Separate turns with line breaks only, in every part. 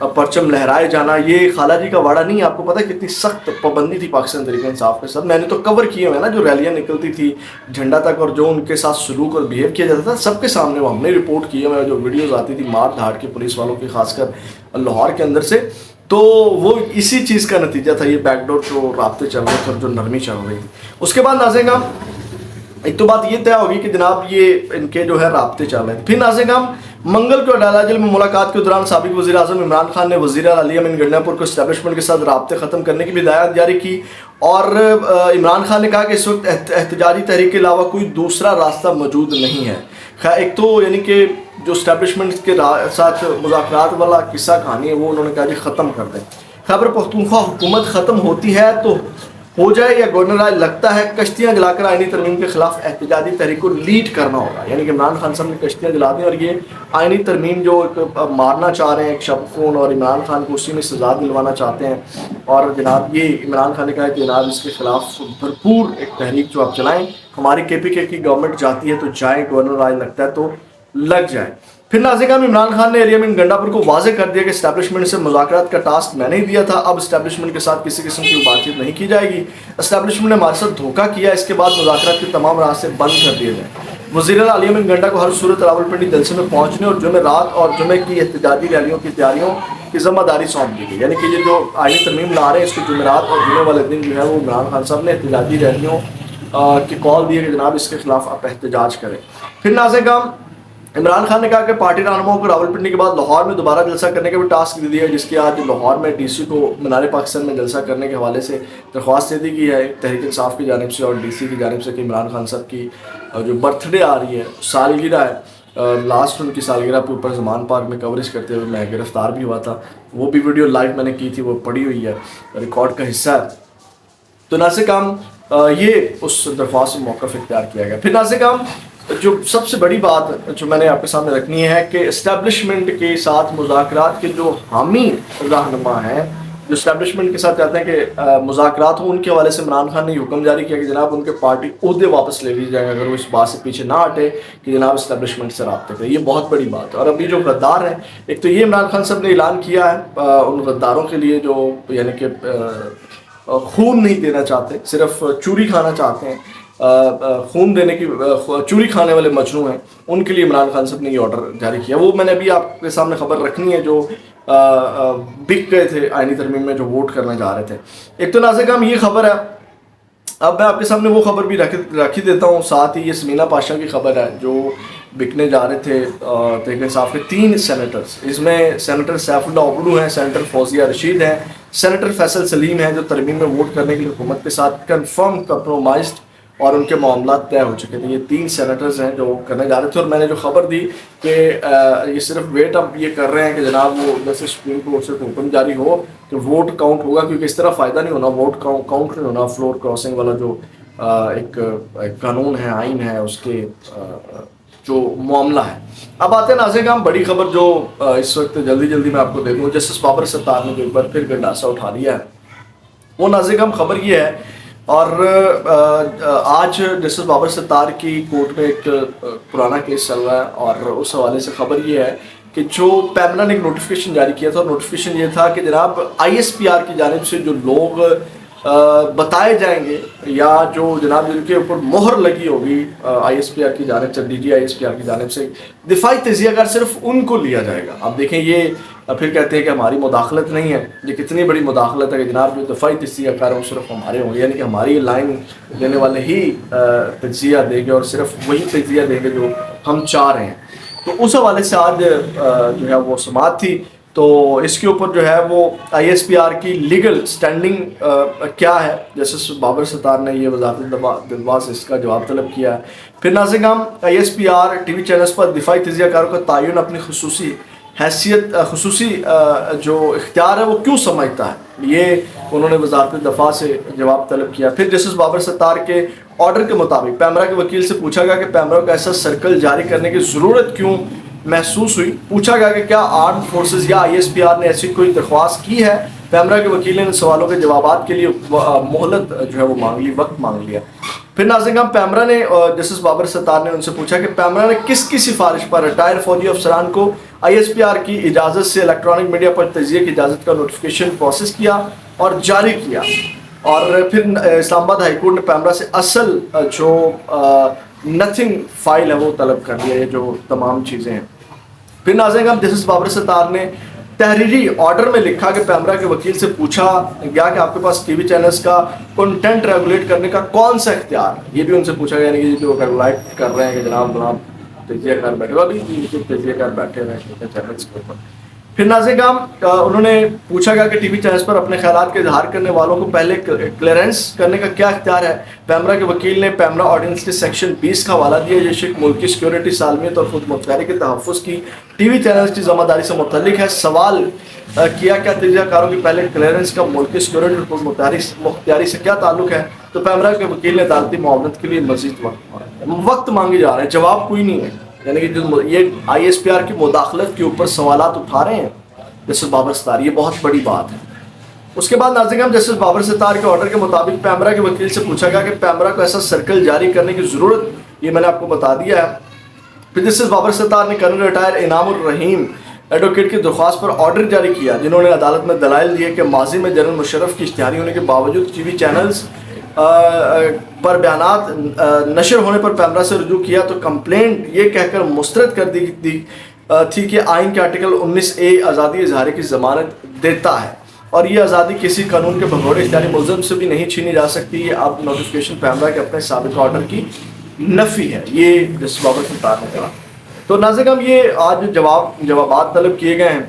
پرچم لہرائے جانا، یہ خالہ جی کا واڑہ نہیں ہے. آپ کو پتہ ہے کتنی سخت پابندی تھی پاکستان تحریک انصاف کے ساتھ. میں نے تو کور کیے ہوئے نا جو ریلیاں نکلتی تھی جھنڈا تک، اور جو ان کے ساتھ سلوک اور بیہیو کیا جاتا تھا سب کے سامنے وہ ہم نے رپورٹ کیے ہوئے. جو ویڈیوز آتی تھی مار دھاڑ کے پولیس والوں کی، خاص کر لاہور کے اندر سے، تو وہ اسی چیز کا نتیجہ تھا، یہ بیک ڈور جو رابطے چل رہے تھے اور جو نرمی چل رہی تھی. اس کے بعد ناظرین گرام ایک تو بات یہ طے ہوگی کہ جناب یہ ان کے جو ہے رابطے چل رہے ہیں. پھر ناظرین گرام منگل کو ڈالا جیل میں ملاقات کے دوران سابق وزیر اعظم عمران خان نے وزیر اعلیٰ علی امین گنڈا پور کو اسٹیبلشمنٹ کے ساتھ رابطے ختم کرنے کی بھی ہدایت جاری کی. اور عمران خان نے کہا کہ اس وقت احتجاجی تحریک کے علاوہ کوئی دوسرا راستہ موجود نہیں ہے. ایک تو یعنی کہ جو اسٹیبلشمنٹ کے ساتھ مذاکرات والا قصہ کہانی ہے وہ انہوں نے کہا جی ختم کر دیں. خیبر پختونخوا حکومت ختم ہوتی ہے تو ہو جائے یا گورنر آج لگتا ہے کشتیاں جلا کر آئینی ترمیم کے خلاف احتجاجی تحریک کو لیڈ کرنا ہوگا. یعنی کہ عمران خان صاحب نے کشتیاں جلا دیں اور یہ آئینی ترمیم جو مارنا چاہ رہے ہیں ایک شب خون، اور عمران خان کو اسی میں سزا دلوانا چاہتے ہیں. اور جناب یہ عمران خان نے کہا کہ جناب اس کے خلاف بھرپور ایک تحریک جو آپ چلائیں. ہماری KPK کی گورنمنٹ جاتی ہے تو جائیں، گورنر آج لگتا ہے تو لگ جائے. پھر ناظرین گرامی عمران خان نے علی امین گنڈا پور کو واضح کر دیا کہ اسٹیبلشمنٹ سے مذاکرات کا ٹاسک میں نے ہی دیا تھا، اب اسٹیبلشمنٹ کے ساتھ کسی قسم کی بات چیت نہیں کی جائے گی. اسٹیبلشمنٹ نے ہمارے ساتھ دھوکہ کیا، اس کے بعد مذاکرات کے تمام راستے بند کر دیے جائیں. وزیر اعلیٰ علی امین گنڈا کو ہر صورت راولپنڈی جلسے میں پہنچنے اور جمعرات اور جمعے کی احتجاجی ریلیوں کی تیاریوں کی ذمہ داری سونپ دی گئی. یعنی کہ یہ جو آئینی ترمیم لا رہے ہیں اس کو جمعرات اور جمعے والے دن جو ہے وہ عمران خان صاحب نے احتجاجی ریلیوں کی کال دی ہے کہ جناب اس کے خلاف آپ احتجاج کریں. پھر ناظرین گرامی عمران خان نے کہا کہ پارٹی رہنماؤں کو راولپنڈی کے بعد لاہور میں دوبارہ جلسہ کرنے کا بھی ٹاسک دے دیا ہے، جس کی آج لاہور میں DC کو مینار پاکستان میں جلسہ کرنے کے حوالے سے درخواست دے دی گئی ہے تحریک انصاف کی جانب سے اور DC کی جانب سے کہ عمران خان صاحب کی جو برتھ ڈے آ رہی ہے، سالگرہ ہے، لاسٹ ان کی سالگرہ پہ اوپر زمان پارک میں کوریج کرتے ہوئے میں گرفتار بھی ہوا تھا. وہ بھی ویڈیو لائیو میں نے کی تھی، وہ پڑی ہوئی ہے، ریکارڈ کا حصہ ہے. تو ناظرین گرامی یہ اس درخواست سے موقف اختیار کیا گیا. پھر ناظرین گرامی جو سب سے بڑی بات جو میں نے آپ کے سامنے رکھنی ہے کہ اسٹیبلشمنٹ کے ساتھ مذاکرات کے جو حامی رہنما ہیں، جو اسٹیبلشمنٹ کے ساتھ چاہتے ہیں کہ مذاکرات ہوں، ان کے حوالے سے عمران خان نے یہ حکم جاری کیا کہ جناب ان کے پارٹی عہدے واپس لے لی جائیں اگر وہ اس بات سے پیچھے نہ ہٹے کہ جناب اسٹیبلشمنٹ سے رابطے کریں. یہ بہت بڑی بات ہے. اور ابھی جو غدار ہیں، ایک تو یہ عمران خان صاحب نے اعلان کیا ہے ان غداروں کے لیے جو یعنی کہ خون نہیں دینا چاہتے، صرف چوری کھانا چاہتے ہیں، خون دینے کی چوری کھانے والے مجنوں ہیں، ان کے لیے عمران خان صاحب نے یہ آرڈر جاری کیا. وہ میں نے ابھی آپ کے سامنے خبر رکھنی ہے جو بک گئے تھے آئینی ترمیم میں جو ووٹ کرنے جا رہے تھے. ایک تو ناظرین گرامی یہ خبر ہے. اب میں آپ کے سامنے وہ خبر بھی رکھ ہی دیتا ہوں، ساتھ ہی یہ سمینا پاشا کی خبر ہے جو بکنے جا رہے تھے تحریک انصاف کے 3 سینیٹرز. اس میں سینیٹر سیف اللہ اوبلو ہیں، سینیٹر فوزیہ رشید ہیں، سینیٹر فیصل سلیم ہیں جو ترمیم میں ووٹ کرنے کے لیے حکومت کے ساتھ کنفرم کمپرومائزڈ اور ان کے معاملات طے ہو چکے تھے. یہ 3 سینیٹرز ہیں جو کرنے جا رہے تھے. اور میں نے جو خبر دی کہ یہ صرف ویٹ اب یہ کر رہے ہیں کہ جناب وہ جیسے سپریم کورٹ سے حکم جاری ہو کہ ووٹ کاؤنٹ ہوگا، کیونکہ اس طرح فائدہ نہیں ہونا، ووٹ کاؤنٹ نہیں ہونا. فلور کراسنگ والا جو ایک قانون ہے، آئین ہے، اس کے جو معاملہ ہے. اب آتے ہیں ناظرین گرامی بڑی خبر جو اس وقت جلدی میں آپ کو دے دوں. جسٹس بابر ستار نے جو ایک بار پھر گنڈاسا اٹھا لیا ہے، وہ ناظرین گرامی خبر یہ ہے. اور آج جسٹس بابر ستار کی کورٹ میں ایک پرانا کیس چل رہا ہے اور اس حوالے سے خبر یہ ہے کہ جو پیمنا نے ایک نوٹیفیکیشن جاری کیا تھا، اور نوٹیفیکیشن یہ تھا کہ جناب ISPR کی جانب سے جو لوگ بتائے جائیں گے یا جو جناب جن کے اوپر مہر لگی ہوگی ISPR کی جانب سے، DG ISPR کی جانب سے، دفاعی تجزیہ کار صرف ان کو لیا جائے گا. اب دیکھیں یہ پھر کہتے ہیں کہ ہماری مداخلت نہیں ہے. یہ کتنی بڑی مداخلت ہے کہ جناب جو دفاعی تجزیہ کار ہیں وہ صرف ہمارے ہوں گے، یعنی کہ ہماری لائن دینے والے ہی تجزیہ دیں گے اور صرف وہی تجزیہ دیں گے جو ہم چاہ رہے ہیں. تو اس حوالے سے آج جو ہے وہ سماعت تھی. تو اس کے اوپر جو ہے وہ ISPR کی لیگل سٹینڈنگ کیا ہے، جسٹس بابر ستار نے یہ وزارت دفاع سے اس کا جواب طلب کیا ہے. پھر ناظرین گرامی ISPR TV چینلز پر دفاعی تجزیہ کاروں کا تعین اپنی خصوصی حیثیت، خصوصی جو اختیار ہے وہ کیوں سمجھتا ہے، یہ انہوں نے وزارت دفاع سے جواب طلب کیا. پھر جسٹس بابر ستار کے آرڈر کے مطابق پیمرا کے وکیل سے پوچھا گیا کہ پیمرا کو ایسا سرکل جاری کرنے کی ضرورت کیوں محسوس ہوئی. پوچھا گیا کہ کیا آرم فورسز یا ISPR نے ایسی کوئی درخواست کی ہے. پیمرا کے وکیل نے ان سوالوں کے جوابات کے لیے مہلت جو ہے وہ مانگ لی، وقت مانگ لیا. پھر ناظرین پیمرا نے جسٹس بابر ستار نے ان سے پوچھا کہ پیمرا نے کس کی سفارش پر ریٹائر فوجی افسران کو ISPR کی اجازت سے الیکٹرانک میڈیا پر تجزیے کی اجازت کا نوٹیفیکیشن پروسیس کیا اور جاری کیا، اور پھر اسلام آباد ہائی کورٹ نے پیمرا سے اصل جو نتھنگ فائل ہے وہ طلب کر لیا، یہ جو تمام چیزیں ہیں۔ پھر ناظرین جسٹس بابر ستار نے تحریری آرڈر میں لکھا کہ پیمرا کے وکیل سے پوچھا گیا کہ آپ کے پاس TV چینلز کا کنٹینٹ ریگولیٹ کرنے کا کون سا اختیار ہے، یہ بھی ان سے پوچھا گیا، یعنی کہ جو ریگولیٹ کر رہے ہیں کہ جناب تجزیہ کار بیٹھے ہوئے، ابھی تجزیہ کار بیٹھے ہوئے ہیں چینلز کے اوپر۔ پھر ناظرین انہوں نے پوچھا گیا کہ TV چینلز پر اپنے خیالات کے اظہار کرنے والوں کو پہلے کلیئرنس کرنے کا کیا اختیار ہے۔ پیمرا کے وکیل نے پیمرا آرڈیننس کے سیکشن 20 کا حوالہ دیا، یہ شک ملکی سیکیورٹی سالمیت اور خود مختاری کے تحفظ کی TV چینلز کی ذمہ داری سے متعلق ہے۔ سوال کیا تجزیہ کاروں کی پہلے کلیئرنس کا ملکی سیکیورٹی اور خود مختاری سے کیا تعلق ہے، تو پیمرا کے وکیل نے عدالتی معاونت کے لیے مزید وقت مانگے جا رہے ہیں، جواب کوئی نہیں ہے، یعنی کہ جو یہ ISPR کی مداخلت کے اوپر سوالات اٹھا رہے ہیں جسٹس بابر ستار، یہ بہت بڑی بات ہے۔ اس کے بعد ناظرین جسٹس بابر ستار کے آرڈر کے مطابق پیمرا کے وکیل سے پوچھا گیا کہ پیمرا کو ایسا سرکل جاری کرنے کی ضرورت، یہ میں نے آپ کو بتا دیا ہے۔ پھر جسٹس بابر ستار نے کرنل ریٹائر انعام الرحیم ایڈوکیٹ کی درخواست پر آرڈر جاری کیا، جنہوں نے عدالت میں دلائل دیے کہ ماضی میں جنرل مشرف کی اشتہاری ہونے کے باوجود TV چینلز پر بیانات نشر ہونے پر پیمرا سے رجوع کیا تو کمپلینٹ یہ کہہ کر مسترد کر دی تھی کہ آئین کے آرٹیکل 19A آزادی اظہار کی ضمانت دیتا ہے اور یہ آزادی کسی قانون کے بغیر اختیاری ملزم سے بھی نہیں چھینی جا سکتی۔ یہ اب نوٹیفیکیشن پیمرا کے اپنے سابق آرڈر کی نفی ہے، یہ جسٹس بابر ستار نے کہا۔ تو ناظرین یہ آج جوابات طلب کیے گئے ہیں،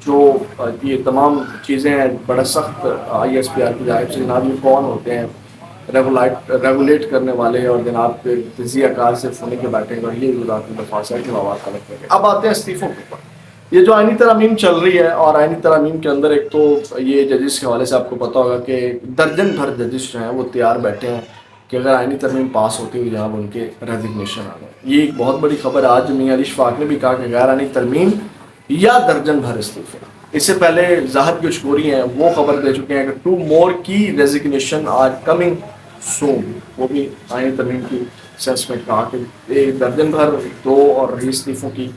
جو یہ تمام چیزیں ہیں بڑا سخت ISPR کی جانب سے، جناب یہ کون ہوتے ہیں ریگولیٹ کرنے والے، اور جناب پھر تجزیہ کار صرف ہونے کے بیٹھے اور یہ وزارت دفاع سے جوابات طلب کر گئے۔ اب آتے ہیں استعفوں کے اوپر۔ یہ جو آئینی ترامیم چل رہی ہے، اور آئینی ترامیم کے اندر ایک تو یہ ججز کے حوالے سے آپ کو پتہ ہوگا کہ درجن بھر ججز جو ہیں وہ تیار بیٹھے ہیں کہ اگر آئینی ترمیم پاس ہوتی ہوئی جناب ان کے ریزگنیشن آ گئے۔ یہ ایک بہت بڑی خبر ہے۔ آج میاں علی شفاق نے بھی کہا کہ غیر آئینی ترمیم یا درجن بھر استعفے۔ اس سے پہلے ظاہر جوشگوری ہیں وہ خبر دے چکے ہیں کہ 2 more کی ریزگنیشن آر کمنگ سون، وہ بھی آئینی ترمیم کی سینس میں کہا کہ ایک درجن بھر 2 اور استعفوں کی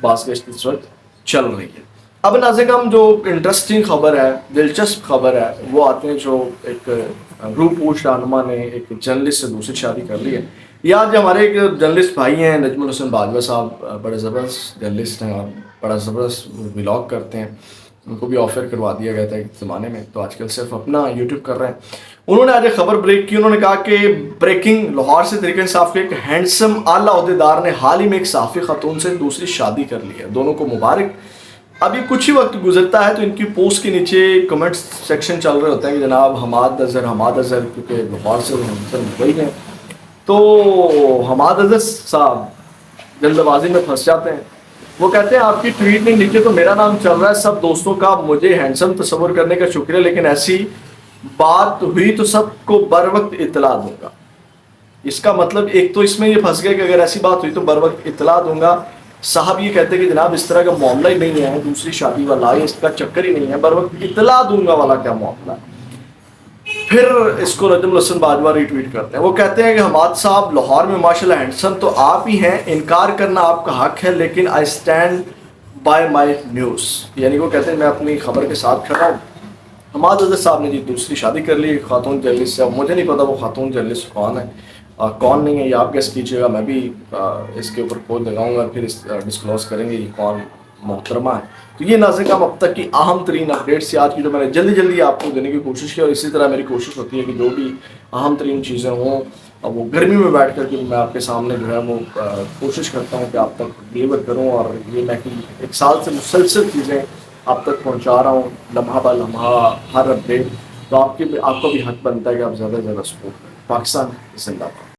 باز گشت اس وقت چل رہی ہے۔ اب ناظرین جو انٹرسٹنگ خبر ہے، دلچسپ خبر ہے، وہ آتے ہیں جو ایک روپوش رہنما نے ایک جرنلسٹ سے دوسری شادی کر لی ہے۔ یہ آج ہمارے ایک جرنلسٹ بھائی ہیں نجم الحسن باجوہ صاحب، بڑے زبردست جرنلسٹ ہیں اور بڑا زبردست ولاگ کرتے ہیں، ان کو بھی آفر کروا دیا گیا تھا ایک زمانے میں، تو آج کل صرف اپنا یوٹیوب کر رہے ہیں۔ انہوں نے آج ایک خبر بریک کی، انہوں نے کہا کہ بریکنگ لاہور سے تحریک انصاف کے ایک ہینڈسم اعلیٰ عہدیدار نے حال ہی میں ایک صحافی خاتون سے دوسری شادی کر لی ہے، دونوں کو مبارک۔ ابھی کچھ ہی وقت گزرتا ہے تو ان کی پوسٹ کے نیچے کمنٹس سیکشن چل رہے ہوتے ہیں کہ جناب حماد اظہر کیونکہ لاہور سے وہی ہیں، تو حماد اظہر صاحب جلد بازی میں پھنس جاتے ہیں۔ وہ کہتے ہیں آپ کی ٹویٹ نہیں لکھے تو میرا نام چل رہا ہے سب دوستوں کا، مجھے ہینڈسم تصور کرنے کا شکریہ، لیکن ایسی بات ہوئی تو سب کو بر وقت اطلاع دوں گا۔ اس کا مطلب ایک تو اس میں یہ پھنس گیا کہ اگر ایسی بات ہوئی تو بر وقت اطلاع دوں گا۔ صاحب یہ کہتے ہیں کہ جناب اس طرح کا معاملہ ہی نہیں ہے، دوسری شادی والا اس کا چکر ہی نہیں ہے، بر وقت اطلاع دوں گا والا کیا معاملہ ہے۔ پھر اس کو نجم الحسن باجوہ ری ٹویٹ کرتے ہیں، وہ کہتے ہیں کہ حماد صاحب لاہور میں ماشاءاللہ ہینڈسم تو آپ ہی ہیں، انکار کرنا آپ کا حق ہے، لیکن I stand by my news, یعنی وہ کہتے ہیں میں اپنی خبر کے ساتھ کھڑا ہوں۔ حماد اظہر صاحب نے جی دوسری شادی کر لی خاتون جرنلسٹ سے، اب مجھے نہیں پتا وہ خاتون جرنلسٹ کون ہے کون نہیں ہے، یہ آپ گیس کیجیے گا، میں بھی اس کے اوپر پول لگاؤں گا، پھر ڈسکلوز کریں گے یہ کون محترمہ ہے۔ تو یہ ناظرین اب تک کی اہم ترین اپڈیٹس سے آج کی جو میں نے جلدی آپ کو دینے کی کوشش کی، اور اسی طرح میری کوشش ہوتی ہے کہ جو بھی اہم ترین چیزیں ہوں وہ گرمی میں بیٹھ کر کے میں آپ کے سامنے جو ہے وہ کوشش کرتا ہوں کہ آپ تک ڈلیور کروں، اور یہ میں کہ 1 سال سے مسلسل چیزیں آپ تک پہنچا رہا ہوں لمحہ با لمحہ ہر اپڈیٹ، تو آپ کا بھی حق بنتا ہے کہ آپ زیادہ سے زیادہ سپورٹ کریں۔ پاکستان زندہ باد۔